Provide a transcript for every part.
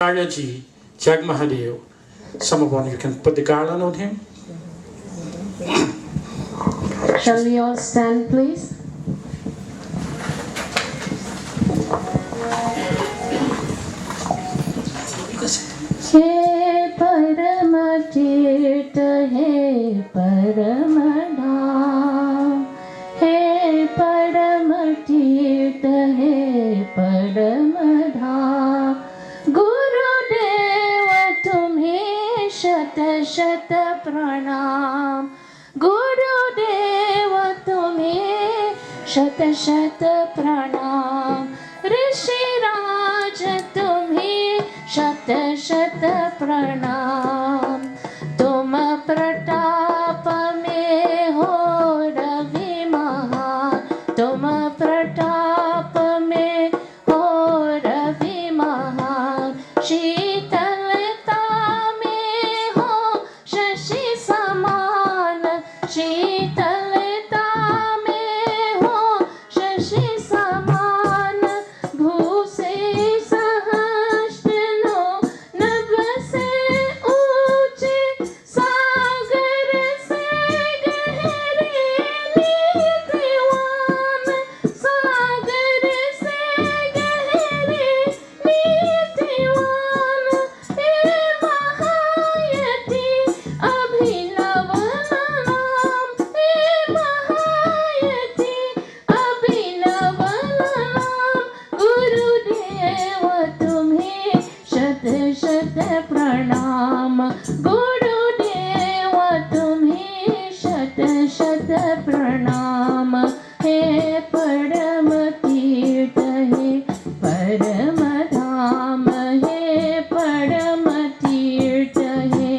Ji, Jag Mahadeo. Some of you can put the garland on him. Shall we all stand, please? He Paramatirtha, He Paramadham, He Paramatirtha, He Paramadham. Gurudeva tumhe shata shata pranam. Gurudeva tumhe shata shata pranam. Rishi Raj tumhe shata shata pranam. Tum pratap mein ho ravi mahan. Tum pratap mein ho ravi mahan. शीतलता में हो शशि समान. शीतलता में हो शशि समान. भूसे सहस्त्र नभ से ऊंचे. सागर से गहरे नीतिवान. सागर से गहरे नीतिवान. हे महायति अभिनव नाम. हे महायति अभिनव नाम. गुरुदेव तुम्हें शत शत प्रणाम. गुरुदेव तुम्हें शत शत प्रणाम. हे परम तीर्थ, हे परम धाम. हे परम तीर्थ, हे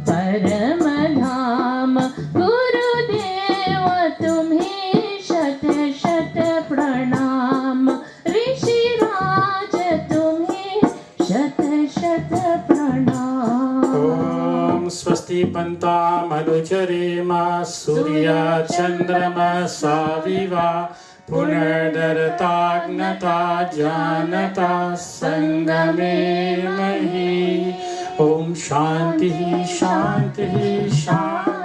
परम धाम. गुरुदेव तुम्हें शत शत प्रणाम. ऋषि राज तुम्हें शत शत प्रणाम. Om Swasti Pantam Anucharema Surya Chandrama Saviva Punardaratagnata Janata Sangame Mahi. Om Shanti Shanti Shanti.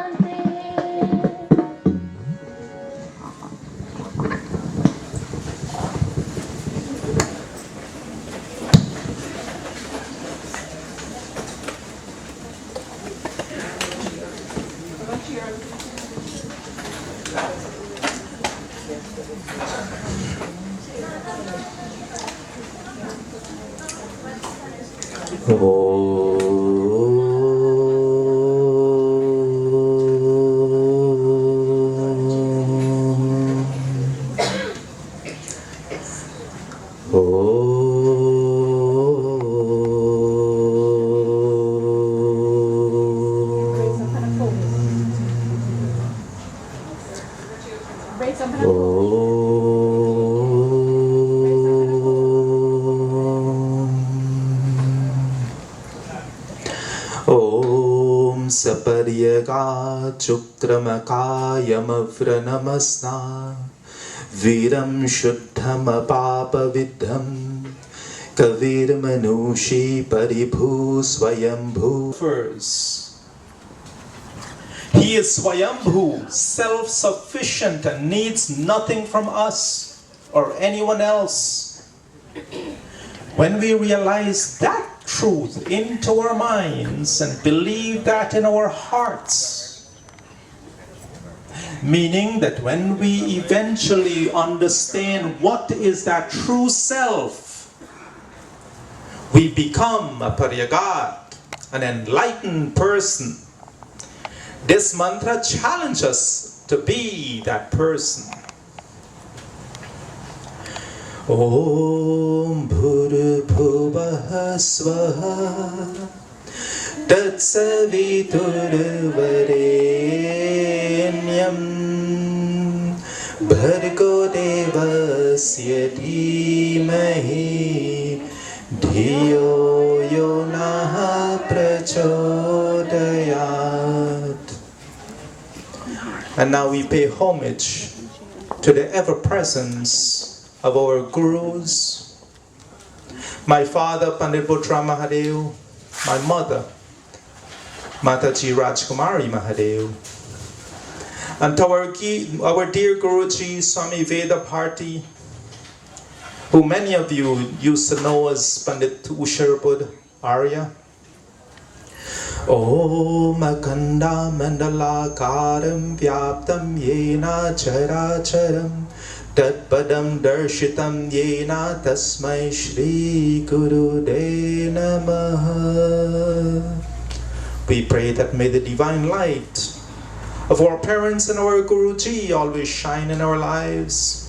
Om Saparyaga Chukramakayamakranamastha Viram Shuddham Papa Vidham Kavir Manushi Paribhu Swayambhu. First, he is Swayambhu, self-sufficient and needs nothing from us or anyone else. When we realize that truth into our minds and believe that in our hearts, meaning that when we eventually understand what is that true self, we become a Paryagat, an enlightened person. This mantra challenges us to be that person. Om Bhurabhuvah Swaha Tatsaviturvarenyam Bhargo Devasya Dhimahi Dhiyo Yonah Prachodayat. And now we pay homage to the ever-presence of our gurus, My father, Pandit Mahadeo, my mother, Mataji Rajkumari Mahadeo, and to our dear Guruji, Swami Veda Bharti, who many of you used to know as Pandit Usharabud Arya. Om Akanda Mandalakaram Vyaptam Yena Characharam Tatpadam Darshitam Yena Tasmai Shri Gurude Namaha. We pray that may the divine light of our parents and our Guruji always shine in our lives.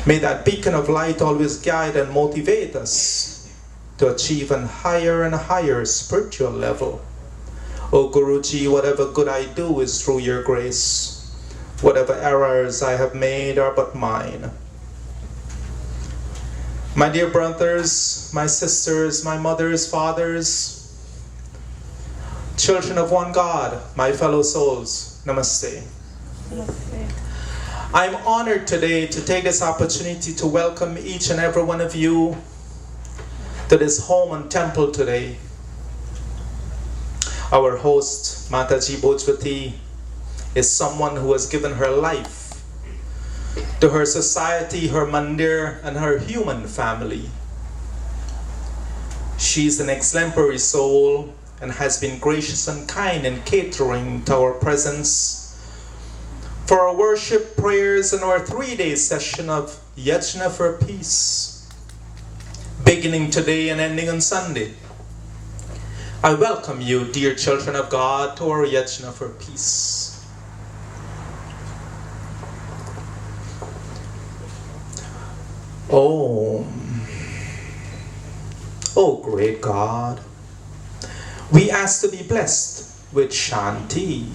May that beacon of light always guide and motivate us to achieve a higher and higher spiritual level. O Guruji, whatever good I do is through your grace. Whatever errors I have made are but mine. My dear brothers, my sisters, my mothers, fathers, children of one God, my fellow souls, Namaste. Namaste. I'm honored today to take this opportunity to welcome each and every one of you to this home and temple today. Our host, Mataji Bhojwatie, is someone who has given her life to her society, her mandir, and her human family. She's an exemplary soul and has been gracious and kind in catering to our presence for our worship, prayers, and our 3-day session of Yajna for Peace, beginning today and ending on Sunday. I welcome you, dear children of God, to our Yajna for Peace. Om. Oh great God, we ask to be blessed with Shanti,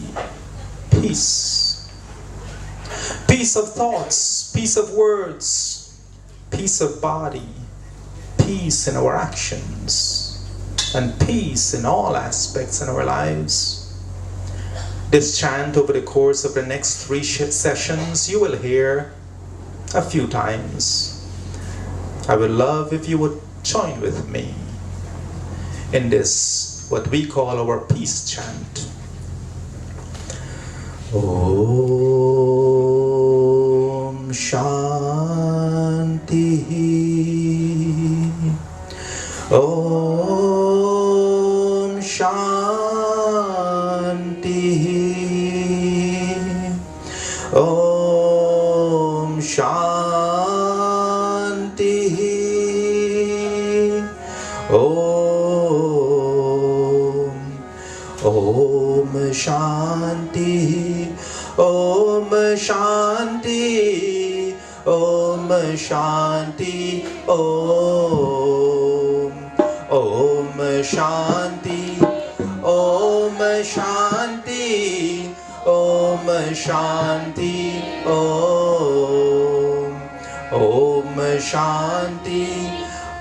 peace. Peace of thoughts, peace of words, peace of body, peace in our actions, and peace in all aspects in our lives. This chant over the course of the next 3 sessions you will hear a few times. I would love if you would join with me in this, what we call our peace chant. Om Shanti. Om Shanti. Om Shanti. Om Shanti. Om Shanti. Om Shanti. Om Shanti. Om Shanti. Om Shanti. Om Shanti.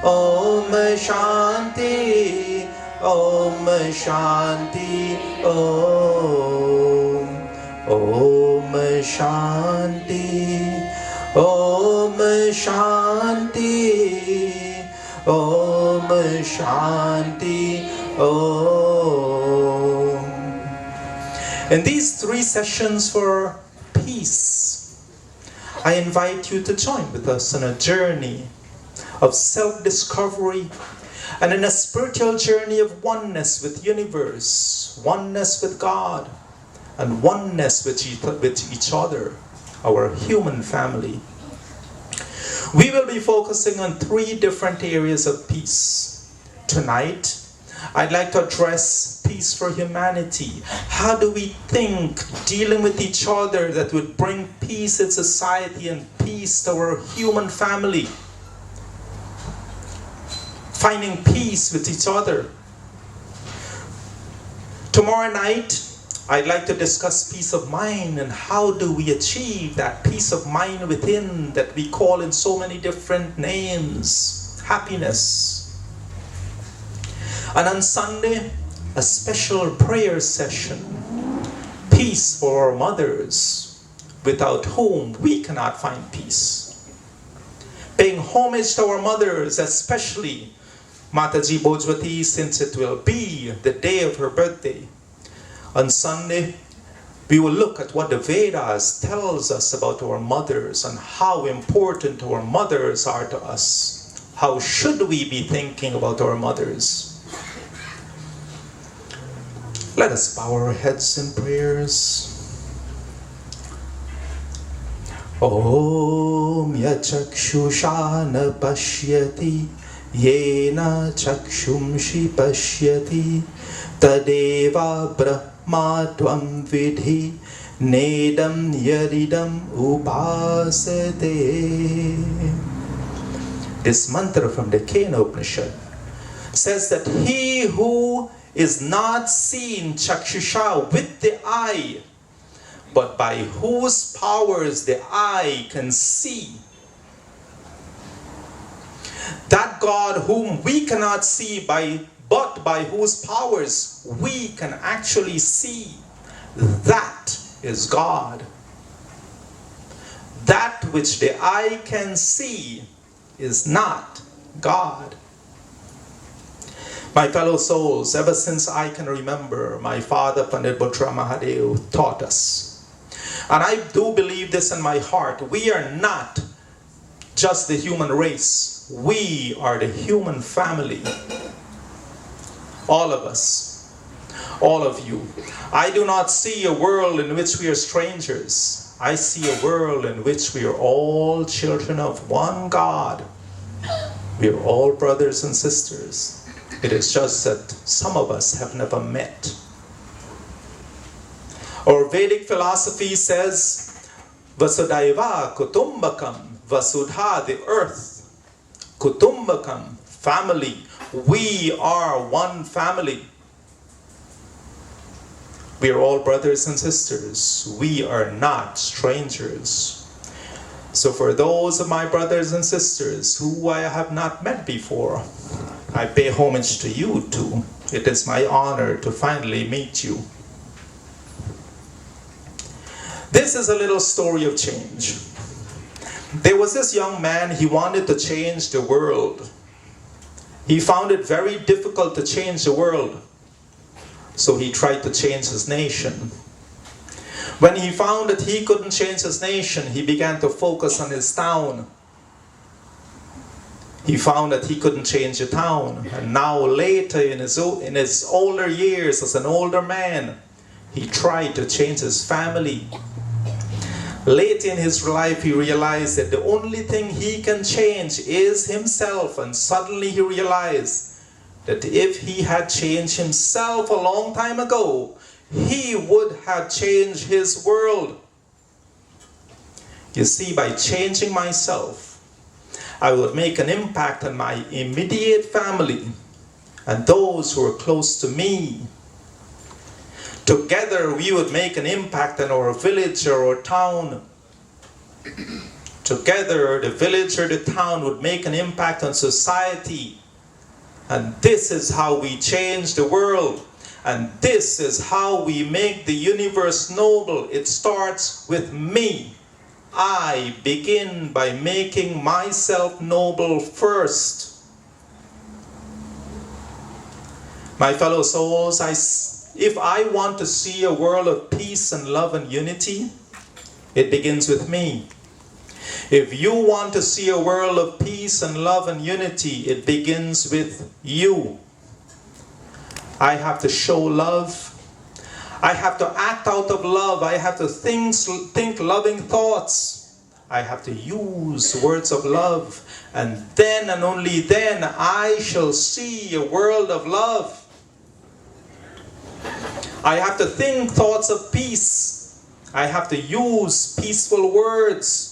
Om Shanti. Om Shanti. Om Shanti. Om Shanti. Om Shanti. Om. In these 3 sessions for peace, I invite you to join with us on a journey of self-discovery and in a spiritual journey of oneness with universe, oneness with God, and oneness with each other, our human family. We will be focusing on 3 different areas of peace. Tonight, I'd like to address peace for humanity. How do we think dealing with each other that would bring peace in society and peace to our human family? Finding peace with each other. Tomorrow night, I'd like to discuss peace of mind and how do we achieve that peace of mind within that we call in so many different names. Happiness. And on Sunday, a special prayer session. Peace for our mothers, without whom we cannot find peace. Paying homage to our mothers, especially Mataji Bhojwatie, since it will be the day of her birthday. On Sunday, we will look at what the Vedas tells us about our mothers and how important our mothers are to us. How should we be thinking about our mothers? Let us bow our heads in prayers. Om Yachakshusha na pashyati Yena chakshumshi pashyati Tadeva brahma tvam vidhi Nedam yaridam upasate. This mantra from the Kena Upanishad says that he who is not seen chakshusha with the eye, but by whose powers the eye can see, that God whom we cannot see but by whose powers we can actually see, that is God. That which the eye can see is not God. My fellow souls, ever since I can remember, my father, Pandit Mahadeo, taught us. And I do believe this in my heart. We are not just the human race. We are the human family. All of us. All of you. I do not see a world in which we are strangers. I see a world in which we are all children of one God. We are all brothers and sisters. It is just that some of us have never met. Our Vedic philosophy says, Vasudhaiva Kutumbakam, Vasudha, the earth, Kutumbakam, family. We are one family. We are all brothers and sisters. We are not strangers. So for those of my brothers and sisters who I have not met before, I pay homage to you too. It is my honor to finally meet you. This is a little story of change. There was this young man, he wanted to change the world. He found it very difficult to change the world. So he tried to change his nation. When he found that he couldn't change his nation, he began to focus on his town. He found that he couldn't change the town. And now later in his older years as an older man, he tried to change his family. Late in his life, he realized that the only thing he can change is himself. And suddenly he realized that if he had changed himself a long time ago, he would have changed his world. You see, by changing myself, I would make an impact on my immediate family and those who are close to me. Together, we would make an impact on our village or our town. Together, the village or the town would make an impact on society. And this is how we change the world. And this is how we make the universe noble. It starts with me. I begin by making myself noble first. My fellow souls, if I want to see a world of peace and love and unity, it begins with me. If you want to see a world of peace and love and unity, it begins with you. I have to show love. I have to act out of love. I have to think loving thoughts. I have to use words of love. And then and only then I shall see a world of love. I have to think thoughts of peace. I have to use peaceful words.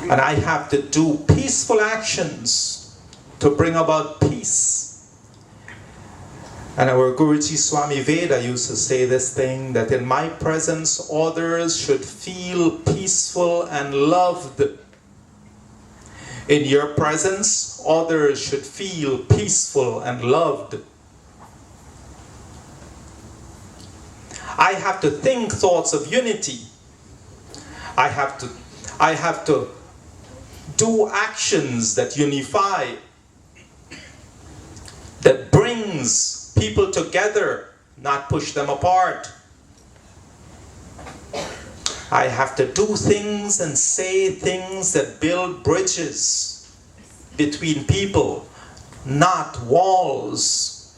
And I have to do peaceful actions to bring about peace. And our Guruji Swami Veda used to say this thing, that in my presence others should feel peaceful and loved. In your presence others should feel peaceful and loved. I have to think thoughts of unity. I have to do actions that unify, that brings people together, not push them apart. I have to do things and say things that build bridges between people, not walls.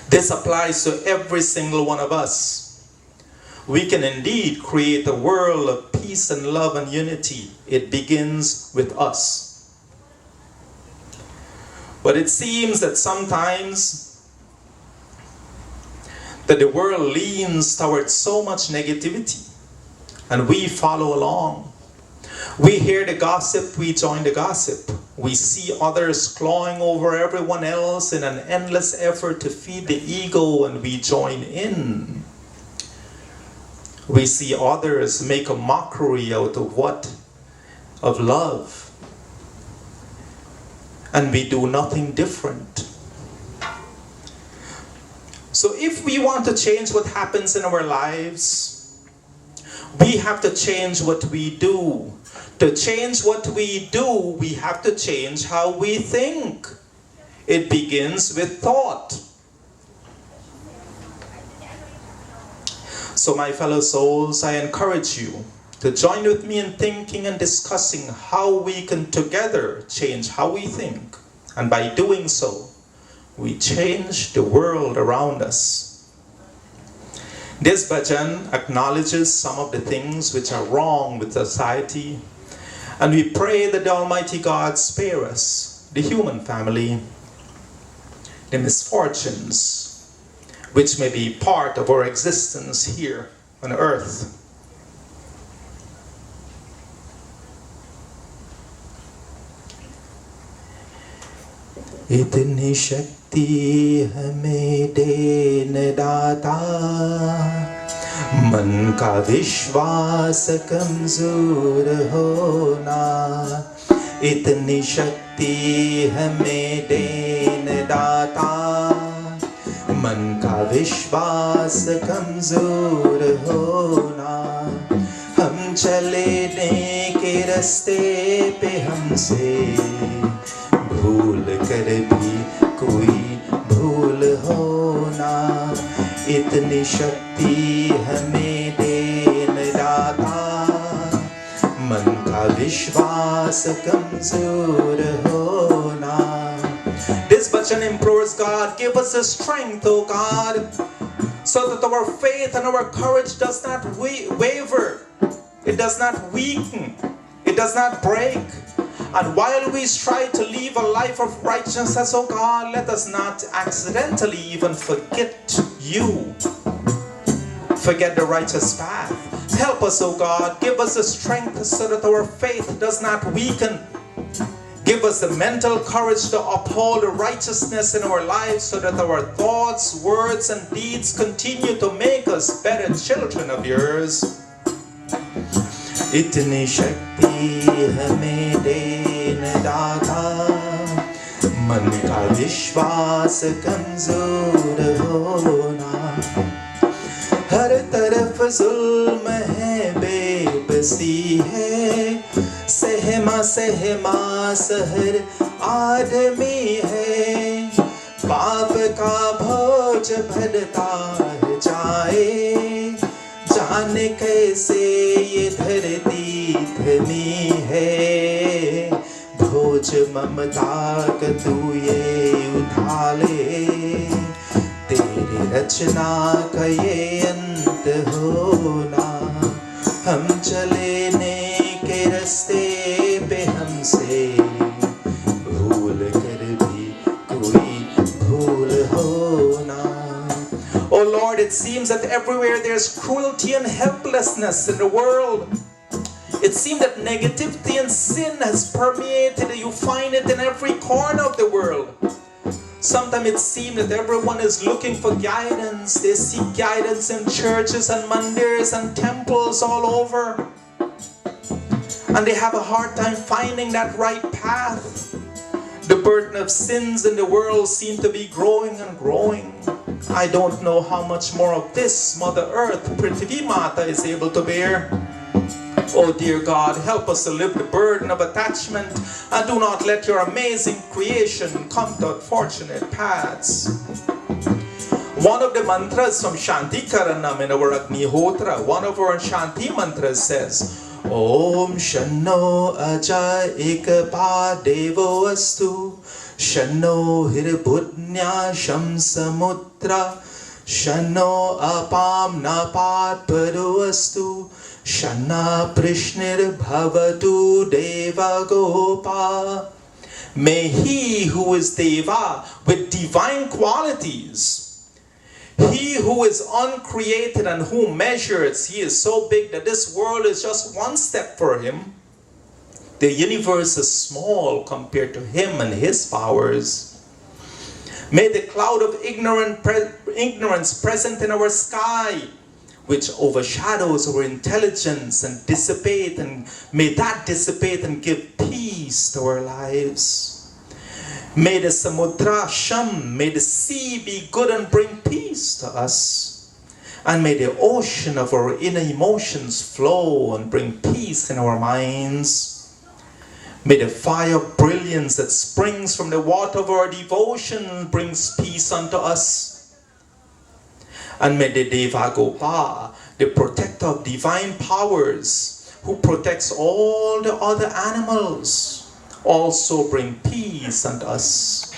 This applies to every single one of us. We can indeed create a world of peace and love and unity. It begins with us. But it seems that sometimes that the world leans towards so much negativity, and we follow along. We hear the gossip, we join the gossip. We see others clawing over everyone else in an endless effort to feed the ego, and we join in. We see others make a mockery out of what? Of love. And we do nothing different. So if we want to change what happens in our lives, we have to change what we do. To change what we do, we have to change how we think. It begins with thought. So my fellow souls, I encourage you to join with me in thinking and discussing how we can together change how we think. And by doing so, we change the world around us. This bhajan acknowledges some of the things which are wrong with society, and we pray that the Almighty God spare us, the human family, the misfortunes which may be part of our existence here on earth. Itni shakti hame den data, मन का विश्वास कमजोर होना, इतनी शक्ति हमें then दाता, मन का विश्वास कमजोर होना, हम चलने के रास्ते पे हमसे भूल कर भी कोई भूल होना, इतनी शक्ति हमें देन दाता, मन का विश्वास कमजोर होना. This bhajan implores God, give us the strength, O God, so that our faith and our courage does not waver, it does not weaken, it does not break. And while we strive to live a life of righteousness, O God, let us not accidentally even forget you. Forget the righteous path. Help us, O God. Give us the strength so that our faith does not weaken. Give us the mental courage to uphold the righteousness in our lives so that our thoughts, words, and deeds continue to make us better children of yours. इतनी शक्ति हमें then दाता, मन का विश्वास कमजोर होना, हर तरफ जुल्म है बेबसी है, सहमा सहमा सहर आदमी है, पाप का बोझ बढ़ता जाए, जाने कैसे ये धरती धनी है, बोझ ममता का तू ये उठा ले, तेरी रचना का ये अंत होना, हम चलने के रास्ते पे हमसे भूल कर भी कोई भूल होना. Oh Lord, it seems that everywhere there's cruelty and helplessness in the world. It seems that negativity and sin has permeated. You find it in every corner of the world. Sometimes it seems that everyone is looking for guidance. They seek guidance in churches and mandirs and temples all over. And they have a hard time finding that right path. The burden of sins in the world seems to be growing and growing. I don't know how much more of this Mother Earth, Prithvi Mata, is able to bear. Oh dear God, help us to lift the burden of attachment and do not let your amazing creation come to unfortunate paths. One of the mantras from Shanti Karanam in our Agnihotra, one of our Shanti mantras says, Om Shanno Aja Ekapa Devo Astu Shanno Hiribhutnya Shamsamutra Shanno Apam Napat Padu Astu Shanna Prishnir Bhavatu Deva Gopa. May he who is Deva with divine qualities, he who is uncreated and who measures, he is so big that this world is just one step for him. The universe is small compared to him and his powers. May the cloud of ignorance present in our sky, which overshadows our intelligence and dissipate, and may that dissipate and give peace to our lives. May the samudra sham, may the sea be good and bring peace to us. And may the ocean of our inner emotions flow and bring peace in our minds. May the fire of brilliance that springs from the water of our devotion brings peace unto us. And may the Deva Gopa, the protector of divine powers, who protects all the other animals, also bring peace unto us.